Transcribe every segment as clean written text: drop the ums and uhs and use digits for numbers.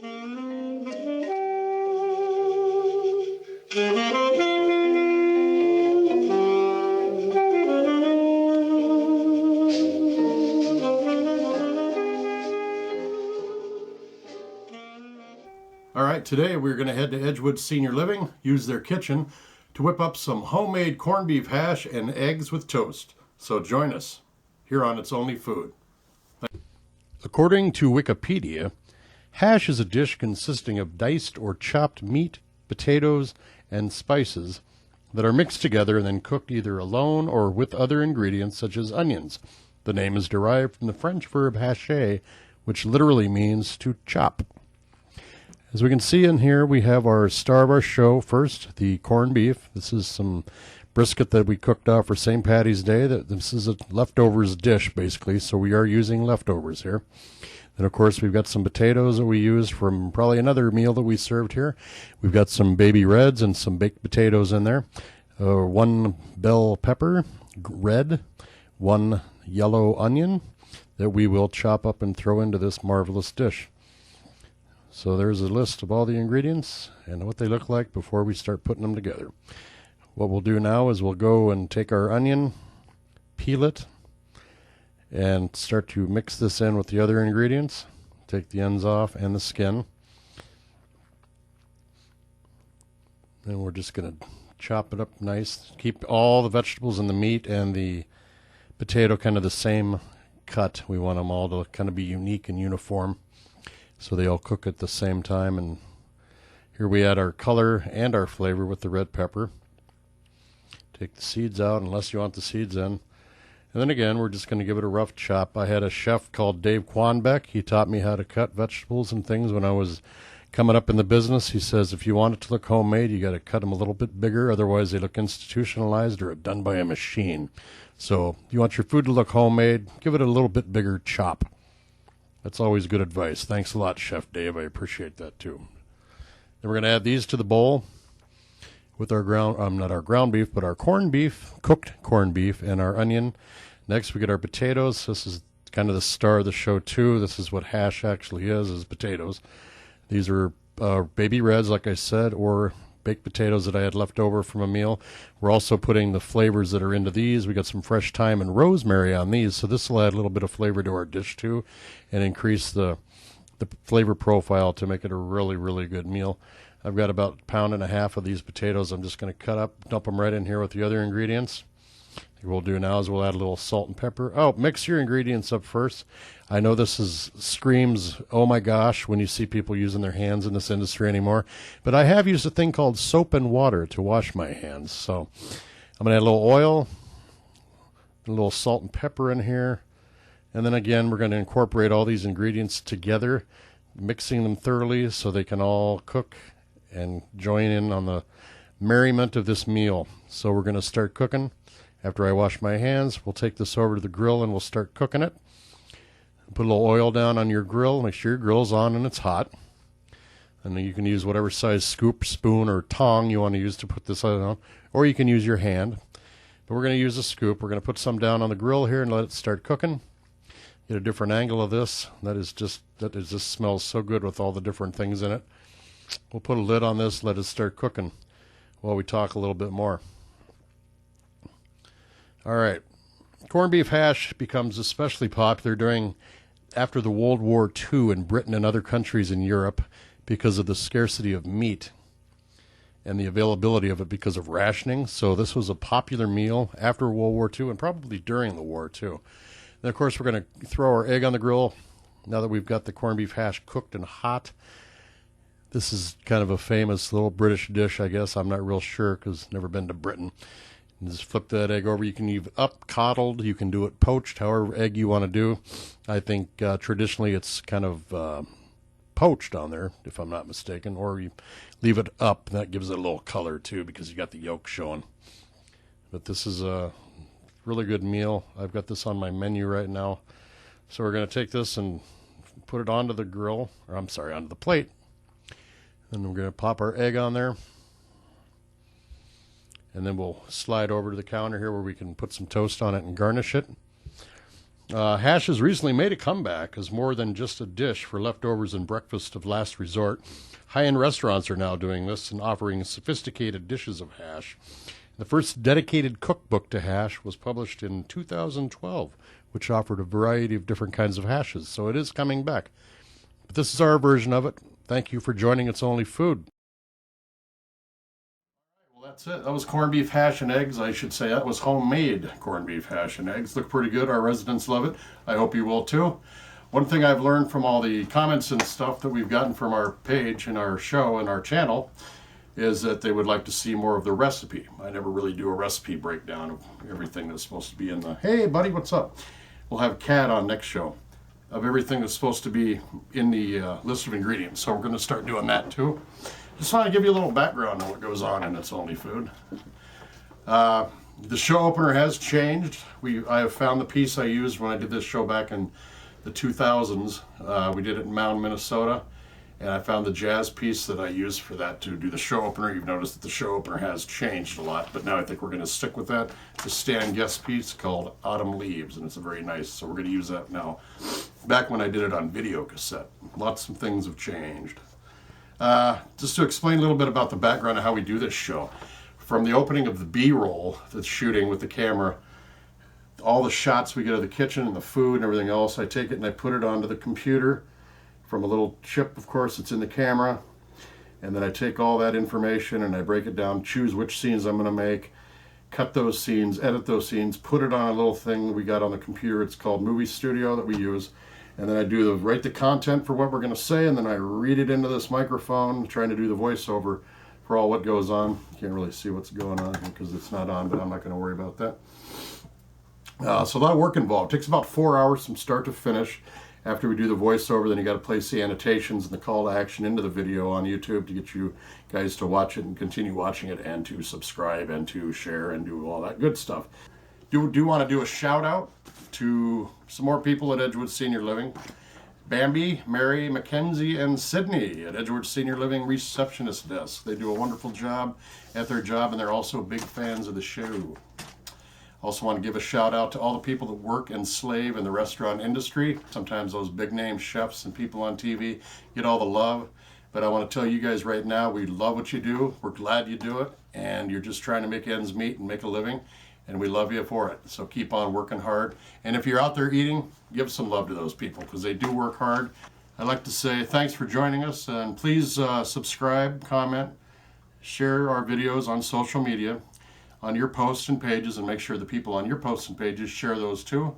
All right, today we're going to head to Edgewood Senior Living, use their kitchen to whip up some homemade corned beef hash and eggs with toast. So join us here on It's Only Food. According to Wikipedia, hash is a dish consisting of diced or chopped meat, potatoes, and spices that are mixed together and then cooked either alone or with other ingredients such as onions. The name is derived from the French verb hacher, which literally means to chop. As we can see in here, we have our star of our show first, the corned beef. This is some brisket that we cooked off for St. Patty's Day. This is a leftovers dish, basically, so we are using leftovers here. Then, of course, we've got some potatoes that we used from probably another meal that we served here. We've got some baby reds and some baked potatoes in there. One bell pepper, red, one yellow onion that we will chop up and throw into this marvelous dish. So there's a list of all the ingredients and what they look like before we start putting them together. What we'll do now is we'll go and take our onion, peel it, and start to mix this in with the other ingredients. Take the ends off and the skin. And we're just going to chop it up nice. Keep all the vegetables and the meat and the potato kind of the same cut. We want them all to kind of be unique and uniform, so they all cook at the same time. And here we add our color and our flavor with the red pepper. Take the seeds out unless you want the seeds in. And then again, we're just going to give it a rough chop. I had a chef called Dave Quanbeck. He taught me how to cut vegetables and things when I was coming up in the business. He says if you want it to look homemade, you got to cut them a little bit bigger. Otherwise, they look institutionalized or done by a machine. So if you want your food to look homemade, give it a little bit bigger chop. That's always good advice. Thanks a lot, Chef Dave. I appreciate that, too. Then we're going to add these to the bowl with our not our ground beef, but our corned beef, cooked corned beef, and our onion. Next, we get our potatoes. This is kind of the star of the show, too. This is what hash actually is potatoes. These are baby reds, like I said, or baked potatoes that I had left over from a meal. We're also putting the flavors that are into these. We got some fresh thyme and rosemary on these, so this will add a little bit of flavor to our dish too, and increase the flavor profile to make it a really, really good meal. I've got about 1.5 pounds of these potatoes. I'm just going to cut up, dump them right in here with the other ingredients. What we'll do now is we'll add a little salt and pepper. Oh, mix your ingredients up first. I know this screams, oh my gosh, when you see people using their hands in this industry anymore. But I have used a thing called soap and water to wash my hands. So I'm going to add a little oil, a little salt and pepper in here. And then again, we're going to incorporate all these ingredients together, mixing them thoroughly so they can all cook and join in on the merriment of this meal. So we're going to start cooking. After I wash my hands, we'll take this over to the grill and we'll start cooking it. Put a little oil down on your grill. Make sure your grill's on and it's hot. And then you can use whatever size scoop, spoon, or tong you want to use to put this on. Or you can use your hand. But we're going to use a scoop. We're going to put some down on the grill here and let it start cooking. Get a different angle of this. That just smells so good with all the different things in it. We'll put a lid on this, let it start cooking while we talk a little bit more. All right. Corned beef hash becomes especially popular after the World War II in Britain and other countries in Europe because of the scarcity of meat and the availability of it because of rationing. So this was a popular meal after World War II and probably during the war too. Then, of course, we're going to throw our egg on the grill now that we've got the corned beef hash cooked and hot. This is kind of a famous little British dish, I guess. I'm not real sure because I've never been to Britain. And just flip that egg over. You can leave it up, coddled. You can do it poached, however egg you want to do. I think traditionally it's kind of poached on there, if I'm not mistaken. Or you leave it up. That gives it a little color, too, because you got the yolk showing. But this is a really good meal. I've got this on my menu right now. So we're going to take this and put it onto the grill, or I'm sorry, onto the plate. And we're going to pop our egg on there. And then we'll slide over to the counter here where we can put some toast on it and garnish it. Hash has recently made a comeback as more than just a dish for leftovers and breakfast of last resort. High-end restaurants are now doing this and offering sophisticated dishes of hash. The first dedicated cookbook to hash was published in 2012, which offered a variety of different kinds of hashes, so it is coming back. But this is our version of it. Thank you for joining It's Only Food. Well, that's it. That was corned beef hash and eggs. I should say that was homemade corned beef hash and eggs. Look pretty good. Our residents love it. I hope you will too. One thing I've learned from all the comments and stuff that we've gotten from our page and our show and our channel is that they would like to see more of the recipe. I never really do a recipe breakdown of everything that's supposed to be in the, hey buddy, what's up? We'll have Kat on next show, of everything that's supposed to be in the list of ingredients. So we're going to start doing that too. Just want to give you a little background on what goes on in It's Only Food. The show opener has changed. I have found the piece I used when I did this show back in the 2000s. We did it in Mound, Minnesota. And I found the jazz piece that I used for that to do the show opener. You've noticed that the show opener has changed a lot, but now I think we're going to stick with that. It's a Stan Guest piece called Autumn Leaves, and it's a very nice, so we're going to use that now. Back when I did it on video cassette, lots of things have changed. Just to explain a little bit about the background of how we do this show. From the opening of the B-roll that's shooting with the camera, all the shots we get of the kitchen and the food and everything else, I take it and I put it onto the computer from a little chip, of course, it's in the camera, and then I take all that information and I break it down, choose which scenes I'm going to make, cut those scenes, edit those scenes, put it on a little thing we got on the computer. It's called Movie Studio that we use, and then I write the content for what we're going to say, and then I read it into this microphone, trying to do the voiceover for all what goes on. You can't really see what's going on here because it's not on, but I'm not going to worry about that. So a lot of work involved. It takes about 4 hours from start to finish. After we do the voiceover, then you got to place the annotations and the call to action into the video on YouTube to get you guys to watch it and continue watching it, and to subscribe and to share and do all that good stuff. Do want to do a shout out to some more people at Edgewood Senior Living. Bambi, Mary, Mackenzie, and Sydney at Edgewood Senior Living Receptionist Desk. They do a wonderful job at their job, and they're also big fans of the show. Also want to give a shout out to all the people that work and slave in the restaurant industry. Sometimes those big name chefs and people on TV get all the love, but I want to tell you guys right now, we love what you do. We're glad you do it, and you're just trying to make ends meet and make a living, and we love you for it. So keep on working hard. And if you're out there eating, give some love to those people because they do work hard. I'd like to say thanks for joining us, and please subscribe, comment, share our videos on social media, on your posts and pages, and make sure the people on your posts and pages share those too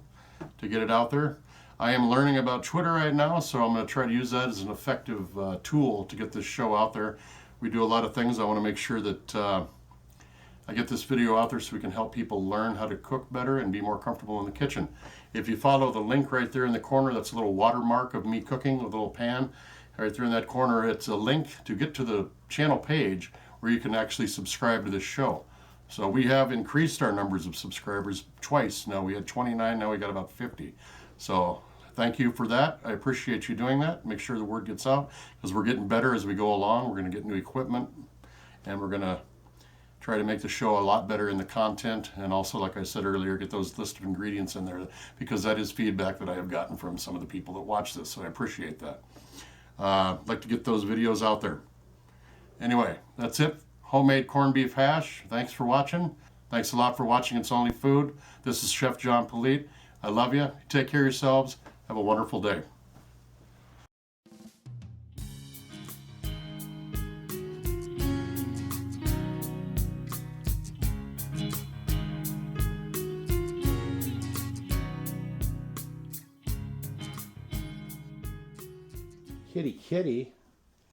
to get it out there. I am learning about Twitter right now, so I'm going to try to use that as an effective tool to get this show out there. We do a lot of things. I want to make sure that I get this video out there so we can help people learn how to cook better and be more comfortable in the kitchen. If you follow the link right there in the corner, that's a little watermark of me cooking with a little pan. Right there in that corner, it's a link to get to the channel page where you can actually subscribe to this show. So we have increased our numbers of subscribers twice. Now we had 29, now we got about 50. So thank you for that. I appreciate you doing that. Make sure the word gets out because we're getting better as we go along. We're going to get new equipment, and we're going to try to make the show a lot better in the content, and also, like I said earlier, get those list of ingredients in there because that is feedback that I have gotten from some of the people that watch this, so I appreciate that. I'd like to get those videos out there. Anyway, that's it. Homemade corned beef hash. Thanks for watching. Thanks a lot for watching It's Only Food. This is Chef John Politte. I love you. Take care of yourselves. Have a wonderful day. Kitty, kitty.